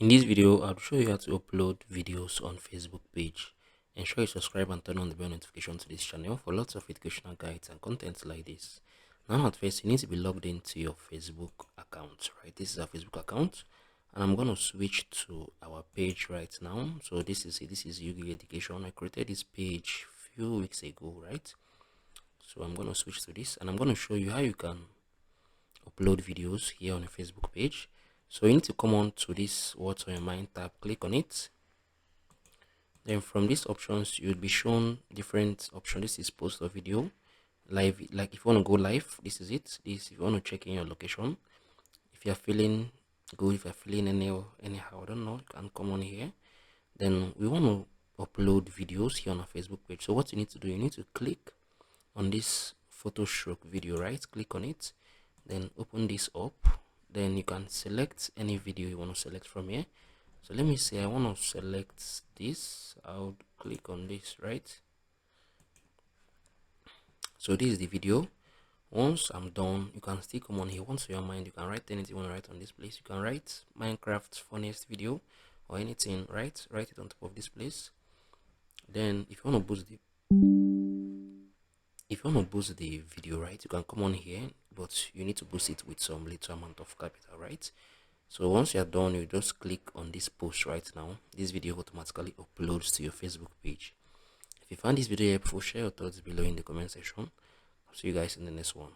In this video, I'll show you how to upload videos on Facebook page. Ensure you subscribe and turn on the bell notification to this channel for lots of educational guides and content like this. Now at first, you need to be logged into your Facebook account, right? This is our Facebook account, and I'm going to switch to our page right now. So this is it. This is UG Education. I created this page a few weeks ago, right? So I'm going to switch to this, and I'm going to show you how you can upload videos here on a Facebook page. So you need to come on to this What's on Your Mind tab, click on it. Then from these options, you'll be shown different options. This is post or video, live. Like if you want to go live, this is it. This if you want to check in your location. If you're feeling good, if you're feeling anyhow, I don't know, you can come on here. Then we want to upload videos here on our Facebook page. So what you need to do, you need to click on this photo stroke video, right? Click on it, then open this up. Then you can select any video you want to select from here. So let me say I want to select this. I'll click on this, right? So this is the video. Once I'm done, you can still come on here. Once your mind, you can write anything you want to write on this place. You can write Minecraft funniest video or anything, right? Write it on top of this place. Then if you want to boost the video, right, you can come on here, but you need to boost it with some little amount of capital, right? So once you're done, you just click on this post right now. This video automatically uploads to your Facebook page. If you found this video helpful, share your thoughts below in the comment section. I'll see you guys in the next one.